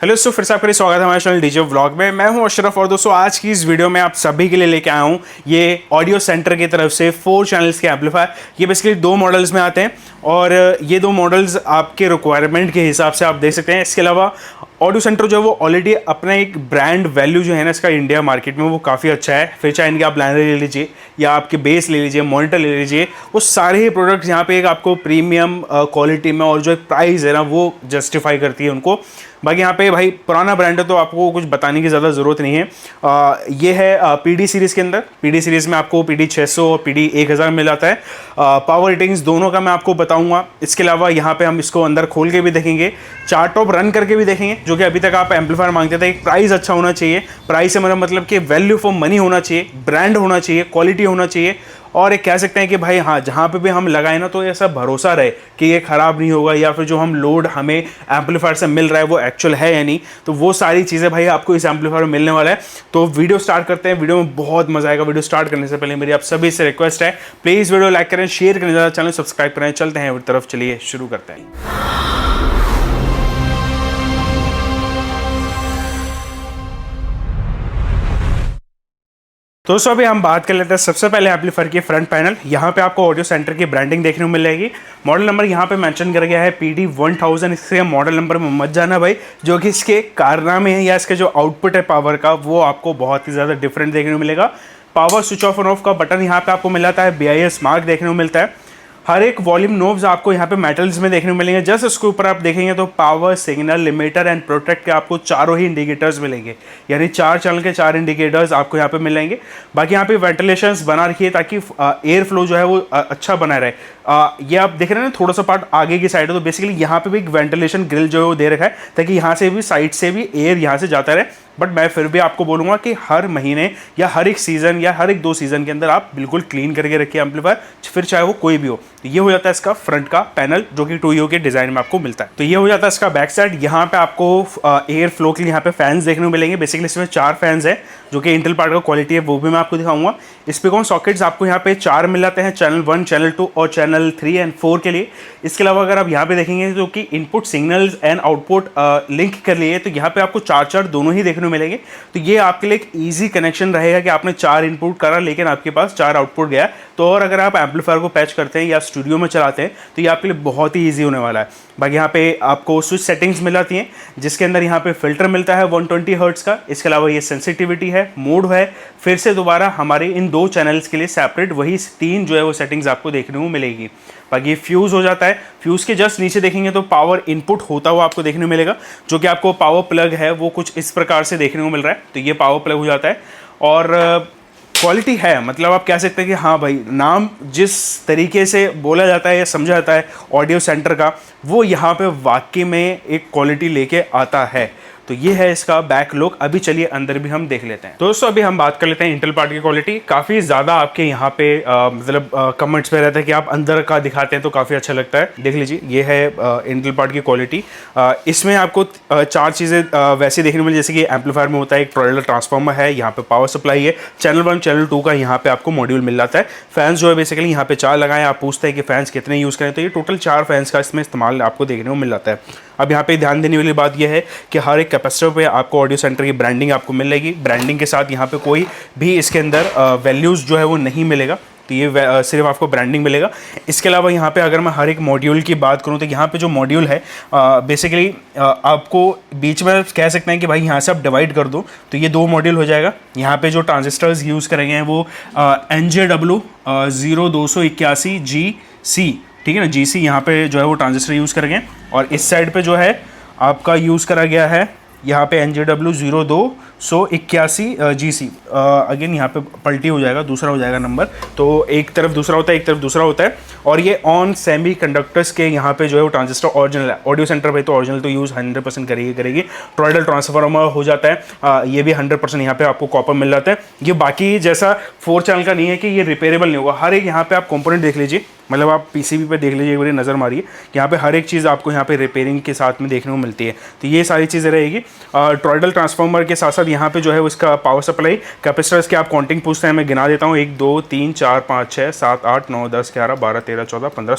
Hello दोस्तों, फिर से आपका स्वागत है हमारे चैनल डीजे व्लॉग में। मैं हूं अशरफ और दोस्तों आज की इस वीडियो में आप सभी के लिए लेके आया हूं ये ऑडियो सेंटर की तरफ से 4 चैनल्स के एम्पलीफायर। ये बेसिकली 2 मॉडल्स में आते हैं और ये 2 मॉडल्स आपके रिक्वायरमेंट के हिसाब से आप देख सकते हैं। इसके अलावा ऑडियो सेंटर जो है वो ऑलरेडी अपना एक ब्रांड वैल्यू जो है ना इसका इंडिया मार्केट में वो काफ़ी अच्छा है। फिर चाहे इनके आप लाइनर ले लीजिए या आपके बेस ले लीजिए, मॉनिटर ले लीजिए, वो सारे ही प्रोडक्ट्स यहाँ पे एक आपको प्रीमियम क्वालिटी में और जो एक प्राइस है ना वो जस्टिफाई करती है उनको। बाकी यहाँ पे भाई पुराना ब्रांड है तो आपको कुछ बताने की ज़्यादा ज़रूरत नहीं है। ये है पीडी सीरीज़ के अंदर। पीडी सीरीज़ में आपको पीडी 600 और पीडी 1000 मिल जाता है। पावर रेटिंग्स दोनों का मैं आपको बताऊंगा। इसके अलावा यहाँ पे हम इसको अंदर खोल के भी देखेंगे, चार्ट टॉप रन करके भी देखेंगे, जो कि अभी तक आप एम्पलीफायर मांगते थे। एक प्राइस अच्छा होना चाहिए, प्राइस से मेरा मतलब कि वैल्यू फॉर मनी होना चाहिए, ब्रांड होना चाहिए, क्वालिटी होना चाहिए और एक कह सकते हैं कि भाई हाँ जहाँ पे भी हम लगाए ना तो ऐसा भरोसा रहे कि ये ख़राब नहीं होगा या फिर जो हम लोड हमें एम्पलीफायर से मिल रहा है वो एक्चुअल है या नहीं। तो वो सारी चीज़ें भाई आपको इस एम्पलीफायर में मिलने वाला है। तो वीडियो स्टार्ट करते हैं। वीडियो में बहुत मजा आएगा। वीडियो स्टार्ट करने से पहले मेरी आप सभी से रिक्वेस्ट है, प्लीज़ वीडियो लाइक करें, शेयर करें, ज़्यादा चैनल सब्सक्राइब करें। चलते हैं तरफ, चलिए शुरू करते हैं। तो दोस्तों अभी हम बात कर लेते हैं सबसे पहले एम्पलीफायर की फ्रंट पैनल। यहाँ पे आपको ऑडियो सेंटर की ब्रांडिंग देखने को मिलेगी। मॉडल नंबर यहाँ पे मेंशन कर गया है PD 1000। इसके मॉडल नंबर में मत जाना भाई, जो कि इसके कारनामे हैं या इसके जो आउटपुट है पावर का वो आपको बहुत ही ज़्यादा डिफरेंट देखने को मिलेगा। पावर स्विच ऑफ और ऑफ का बटन यहाँ पे आपको मिल जाता है। BIS मार्क देखने को मिलता है। हर एक वॉल्यूम नोब्स आपको यहाँ पे मेटल्स में देखने को मिलेंगे। जस्ट इसके ऊपर आप देखेंगे तो power, signal, limiter and protect के आपको चारों ही इंडिकेटर्स मिलेंगे, यानी 4 चैनल के 4 इंडिकेटर्स आपको यहाँ पे मिलेंगे। बाकी यहाँ पे वेंटिलेशंस बना रखिए ताकि एयर फ्लो जो है वो अच्छा बना रहे। ये आप देख रहे हैं ना थोड़ा सा पार्ट आगे की साइड है, तो बेसिकली यहाँ पे भी एक वेंटिलेशन ग्रिल जो है वो दे रखा है ताकि यहाँ से भी साइड से भी एयर यहाँ से जाता रहे। बट मैं फिर भी आपको बोलूँगा कि हर महीने या हर एक सीज़न या हर एक 2 सीज़न के अंदर आप बिल्कुल क्लीन करके रखिए एम्पलीफायर, फिर चाहे वो कोई भी हो। तो ये हो जाता है इसका फ्रंट का पैनल जो कि 2U के डिज़ाइन में आपको मिलता है। तो ये हो जाता है इसका बैक साइड। यहाँ पे आपको एयर फ्लो के लिए यहाँ पे फैंस देखने को मिलेंगे। बेसिकली इसमें 4 फैंस है जो कि इंटेल पार्ट का क्वालिटी है, वो भी मैं आपको दिखाऊंगा। स्पीकर सॉकेट्स आपको यहाँ पे 4 मिल जाते हैं, चैनल 1, चैनल 2 और चैनल 3 एंड 4 के लिए। इसके अलावा अगर आप यहाँ पे देखेंगे जो कि input signals and output link कर लिए तो यहाँ पे आपको 4 दोनों ही देखने को मिलेंगे। तो ये आपके लिए एक ईजी कनेक्शन रहेगा कि आपने 4 इनपुट करा लेकिन आपके पास 4 आउटपुट गया। तो और अगर आप एम्पलीफायर को पैच करते हैं या स्टूडियो में चलाते हैं तो ये आपके लिए बहुत ही ईजी होने वाला है। बाकी यहाँ पे आपको स्विच सेटिंग्स मिल जाती हैं जिसके अंदर यहाँ पे फिल्टर मिलता है 120 हर्ट्ज का। इसके अलावा ये सेंसिटिविटी है, मोड है, फिर से दोबारा हमारे इन 2 चैनल्स के लिए सेपरेट वही 3 जो है वो सेटिंग्स आपको देखने को मिलेगी। बाकी फ्यूज़ हो जाता है। फ्यूज़ के जस्ट नीचे देखेंगे तो पावर इनपुट होता हुआ आपको देखने को मिलेगा, जो कि आपको पावर प्लग है वो कुछ इस प्रकार से देखने को मिल रहा है। तो ये पावर प्लग हो जाता है और क्वालिटी है, मतलब आप कह सकते हैं कि हाँ भाई नाम जिस तरीके से बोला जाता है या समझा जाता है ऑडियो सेंटर का, वो यहाँ पे वाकई में एक क्वालिटी लेके आता है। तो ये है इसका बैक लुक। अभी चलिए अंदर भी हम देख लेते हैं। दोस्तों अभी हम बात कर लेते हैं इंटेल पार्ट की क्वालिटी। काफ़ी ज़्यादा आपके यहाँ पे मतलब कमेंट्स पे रहता है कि आप अंदर का दिखाते हैं तो काफ़ी अच्छा लगता है। देख लीजिए ये है इंटेल पार्ट की क्वालिटी। इसमें आपको 4 चीज़ें वैसे देखने मिली जैसे कि एम्पलीफायर में होता है। एक टॉयलेट ट्रांसफार्मर है, यहाँ पे पावर सप्लाई है, चैनल 1 चैनल 2 का यहाँ पे आपको मॉड्यूल मिल जाता है। फैंस जो है बेसिकली यहाँ पे 4 लगाएं। आप पूछते हैं कि फैंस कितने यूज़ करें, तो ये टोटल 4 फैंस का इसमें इस्तेमाल आपको देखने को मिल जाता है। अब यहाँ पे ध्यान देने वाली बात यह है कि हर एक कैपेसिटर पे आपको ऑडियो सेंटर की ब्रांडिंग आपको मिलेगी। ब्रांडिंग के साथ यहाँ पे कोई भी इसके अंदर वैल्यूज़ जो है वो नहीं मिलेगा, तो ये सिर्फ आपको ब्रांडिंग मिलेगा। इसके अलावा यहाँ पे अगर मैं हर एक मॉड्यूल की बात करूँ तो यहाँ पे जो मॉड्यूल है बेसिकली आपको बीच में कह सकते हैं कि भाई यहाँ से आप डिवाइड कर दो तो ये 2 मॉड्यूल हो जाएगा। यहाँ पे जो ट्रांजिस्टर्स यूज़ करेंगे हैं वो NJW 0281GC, ठीक है ना, GC यहाँ पे जो है वो ट्रांजिस्टर यूज़ करेंगे। और इस साइड पे जो है आपका यूज़ करा गया है यहाँ पे NJW 0281 GC। अगेन यहाँ पे पलटी हो जाएगा, दूसरा हो जाएगा नंबर, तो एक तरफ दूसरा होता है एक तरफ दूसरा होता है। और ये ऑन सेमी कंडक्टर्स के यहाँ पे जो है वो ट्रांजिस्टर ओरिजिनल है। ऑडियो सेंटर पे तो ओरिजिनल तो यूज़ 100% करेगी। टॉयलेट ट्रांसफार्मर हो जाता है, ये भी 100% यहाँ पे आपको कॉपर मिल जाता है। ये बाकी जैसा 4 चैनल का नहीं है कि ये रिपेयरेबल नहीं होगा। हर एक यहाँ पे आप कॉम्पोनेंट देख लीजिए, मतलब आप पीसीबी पे देख लीजिए, एक बार नज़र मारिए, यहाँ पे हर एक चीज़ आपको यहाँ पे रिपेयरिंग के साथ में देखने को मिलती है। तो ये सारी चीज़ें रहेगी। टॉयडल ट्रांसफार्मर के साथ साथ यहाँ पे जो है उसका पावर सप्लाई कैपेसिटर्स की आप काउंटिंग पूछते हैं, मैं गिना देता हूँ, 1 2 3 4 5 6 7 8 9 10 11 12 13 14 15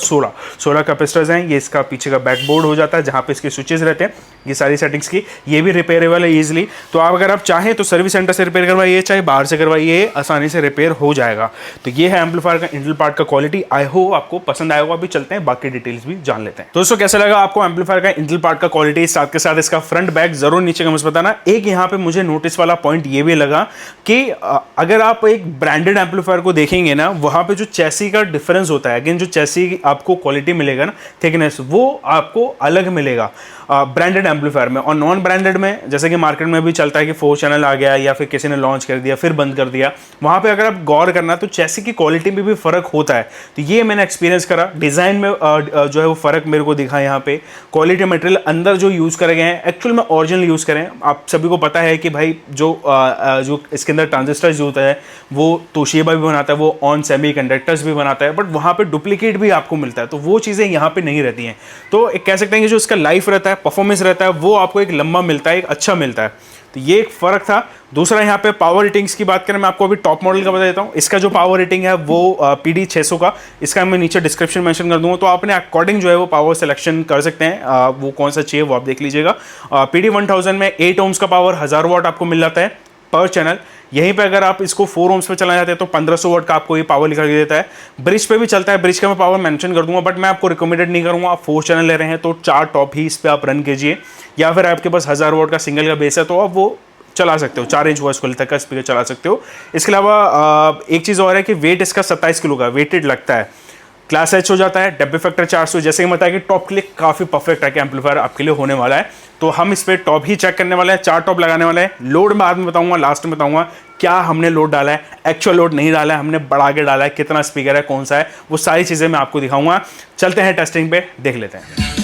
16 कैपेसिटर्स हैं। ये इसका पीछे का बैकबोर्ड हो जाता है जहाँ पे इसके स्विचेस रहते हैं, ये सारी सेटिंग्स की। ये भी रिपेयरेबल है ईजिली। तो आप अगर आप चाहें तो सर्विस सेंटर से रिपेयर करवाइए, चाहे बाहर से करवाइए, आसानी से रिपेयर हो जाएगा। तो ये है एम्पलीफायर का इंटरनल पार्ट का क्वालिटी। आई होप आपको पसंद आएगा। अभी चलते हैं बाकी डिटेल्स भी जान लेते हैं। दोस्तों कैसा लगा आपको एम्पलीफायर का इंटरनल पार्ट का क्वालिटी, साथ के साथ इसका फ्रंट बैक जरूर नीचे कमेंट्स बताना। एक यहाँ पे मुझे नोटिस वाला पॉइंट ये भी लगा कि अगर आप एक ब्रांडेड एम्पलीफायर को देखेंगे ना, वहां पे जो चैसी का डिफरेंस होता है, अगेन जो चैसी आपको क्वालिटी मिलेगा ना, थिकनेस, वो आपको अलग मिलेगा ब्रांडेड एम्पलीफायर में। और नॉन ब्रांडेड में जैसे कि मार्केट में भी चलता है कि 4 चैनल आ गया या फिर किसी ने लॉन्च कर दिया फिर बंद कर दिया, वहां पे अगर आप गौर करना तो चैसी की क्वालिटी में भी फर्क होता है। तो ये मैंने एक्सपीरियंस करा। डिजाइन में जो है वो फर्क मेरे को दिखा। यहाँ पे क्वालिटी मटेरियल अंदर जो यूज करे गए हैं एक्चुअल में ओरिजिनल यूज करें। आप सभी को पता है कि भाई जो इसके अंदर ट्रांजिस्टर जो होता है वो तोशिबा भी बनाता है, वो ऑन सेमीकंडक्टर्स भी बनाता है, बट वहां पे डुप्लीकेट भी आपको मिलता है। तो वो चीजें यहाँ पे नहीं रहती हैं। तो एक कह सकते हैं कि जो इसका लाइफ रहता है, परफॉर्मेंस रहता है, वो आपको एक लंबा मिलता है, एक अच्छा मिलता है। तो ये एक फर्क था। दूसरा यहाँ पे पावर रेटिंग्स की बात करें, मैं आपको अभी टॉप मॉडल का बता देता हूँ। इसका जो पावर रेटिंग है वो PD 600 का, इसका मैं नीचे डिस्क्रिप्शन मेंशन कर दूंगा, तो आप अपने अकॉर्डिंग जो है वो पावर सिलेक्शन कर सकते हैं। वो कौन सा चाहिए वो आप देख लीजिएगा। PD 1000 में 8 ओम्स का पावर 1000 वाट आपको मिल जाता है पर चैनल। यहीं पे अगर आप इसको 4 ओम्स पे चलाना चाहते हैं तो 1500 वाट का आपको ये पावर निकाल के देता है। ब्रिज पे भी चलता है, ब्रिज का मैं पावर मेंशन कर दूंगा, बट मैं आपको रिकमेंडेड नहीं करूंगा। आप 4 चैनल ले रहे हैं तो 4 टॉप ही इस पे आप रन कीजिए, या फिर आपके पास 1000 वाट का सिंगल का बेस है तो आप वो चला सकते हो, 4 इंच वॉइस क्वालिटी तक का स्पीकर चला सकते हो। इसके अलावा एक चीज़ और है कि वेट इसका 27 किलो का वेटेड लगता है। क्लास H हो जाता है, डब्बे फैक्टर 400, जैसे कि बताया कि टॉप के लिए काफ़ी परफेक्ट है कि एम्पलीफायर आपके लिए होने वाला है। तो हम इस पर टॉप ही चेक करने वाले हैं, 4 टॉप लगाने वाले हैं। लोड बाद में बताऊंगा, लास्ट में बताऊंगा क्या हमने लोड डाला है, एक्चुअल लोड नहीं डाला है, हमने बढ़ा के डाला है, कितना स्पीकर है, कौन सा है, वो सारी चीज़ें मैं आपको दिखाऊंगा। चलते हैं टेस्टिंग पे, देख लेते हैं।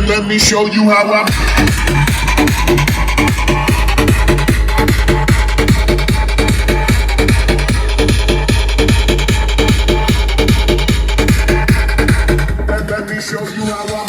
Let me show you how I let me show you how I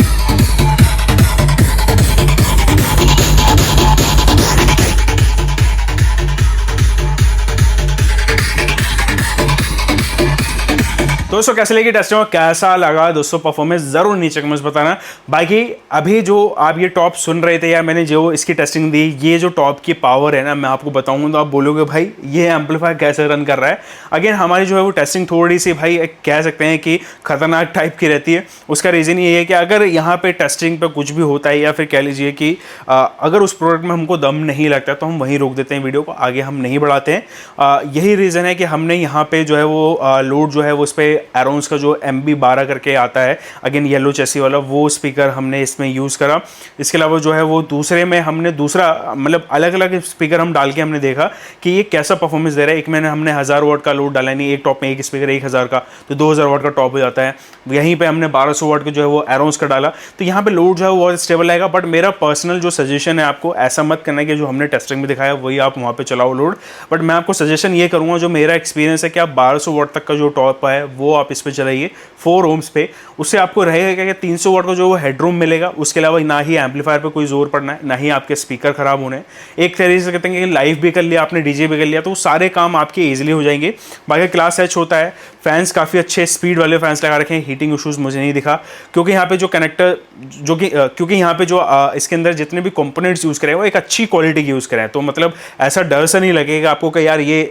दोस्तों कैसे लगी टेस्टिंग और कैसा लगा दोस्तों परफॉर्मेंस, जरूर नीचे कमेंट्स बताना। बाकी अभी जो आप ये टॉप सुन रहे थे या मैंने जो इसकी टेस्टिंग दी, ये जो टॉप की पावर है ना, मैं आपको बताऊंगा तो आप बोलोगे भाई ये एम्पलीफायर कैसे रन कर रहा है। अगेन हमारी जो है वो टेस्टिंग थोड़ी सी भाई कह सकते हैं कि खतरनाक टाइप की रहती है। उसका रीज़न ये है कि अगर यहाँ पे टेस्टिंग पे कुछ भी होता है या फिर कह लीजिए कि अगर उस प्रोडक्ट में हमको दम नहीं लगता तो हम वहीं रोक देते हैं, वीडियो को आगे हम नहीं बढ़ाते हैं। यही रीज़न है कि हमने यहाँ पे जो है वो लोड जो है वो उस पर एरोन्स का जो MB12 करके आता है, अगेन येलो चेसी वाला, वो स्पीकर हमने इसमें यूज़ करा। इसके अलावा जो है वो दूसरे में हमने दूसरा मतलब अलग अलग स्पीकर हम डाल के हमने देखा कि ये कैसा परफॉर्मेंस दे रहा है। एक में हमने 1000 वाट का लोड डाला, नहीं एक टॉप में एक स्पीकर 1000 का, तो 2000 वाट का टॉप हो जाता है। यहीं पे हमने 1200 वाट का जो है वो एरोन्स का डाला, तो यहाँ पे लोड जो है वो बहुत स्टेबल आएगा। बट मेरा पर्सनल जो सजेशन है, आपको ऐसा मत करना है कि जो हमने टेस्टिंग में दिखाया वही आप वहाँ पे चलाओ लोड। बट मैं आपको सजेशन ये करूँगा, जो मेरा एक्सपीरियंस है कि आप 1200 वाट तक का जो टॉप है वो आप इस पर चलाइए 4 ohms पे। उससे आपको रहेगा कि 300 वाट का जो वो हेडरूम मिलेगा, उसके अलावा ना ही एम्पलीफायर पे कोई जोर पड़ना है, ना ही आपके स्पीकर खराब होने। एक तरीके से कहते हैं कि लाइव भी कर लिया आपने, डीजे भी कर लिया, तो सारे काम आपके ईजिली हो जाएंगे। बाकी क्लास एच होता है, फैंस काफ़ी अच्छे स्पीड वाले फैंस लगा रखे हैं, हीटिंग इशूज़ मुझे नहीं दिखा, क्योंकि यहाँ पे जो कनेक्टर जो कि क्योंकि यहाँ पे जो इसके अंदर जितने भी कंपोनेंट्स यूज़ करें वो एक अच्छी क्वालिटी के यूज़ करें, तो मतलब ऐसा डर सा नहीं लगेगा आपको कि यार ये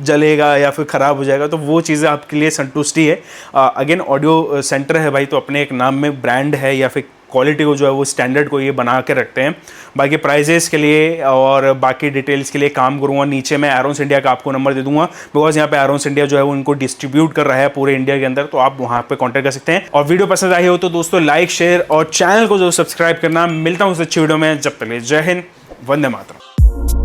जलेगा या फिर ख़राब हो जाएगा, तो वो चीज़ें आपके लिए संतुष्टि है। अगेन ऑडियो सेंटर है भाई, तो अपने एक नाम में ब्रांड है या फिर क्वालिटी को जो है वो स्टैंडर्ड को ये बना के रखते हैं। बाकी प्राइजेस के लिए और बाकी डिटेल्स के लिए काम करूँगा, नीचे मैं एरोन्स इंडिया का आपको नंबर दे दूंगा, बिकॉज यहाँ पे एरोन्स इंडिया जो है वो इनको डिस्ट्रीब्यूट कर रहा है पूरे इंडिया के अंदर, तो आप वहाँ पे कॉन्टैक्ट कर सकते हैं। और वीडियो पसंद आई हो तो दोस्तों लाइक शेयर और चैनल को जो सब्सक्राइब करना। मिलता हूँ उस अच्छी वीडियो में, जब तक जय हिंद, वंदे मातरम।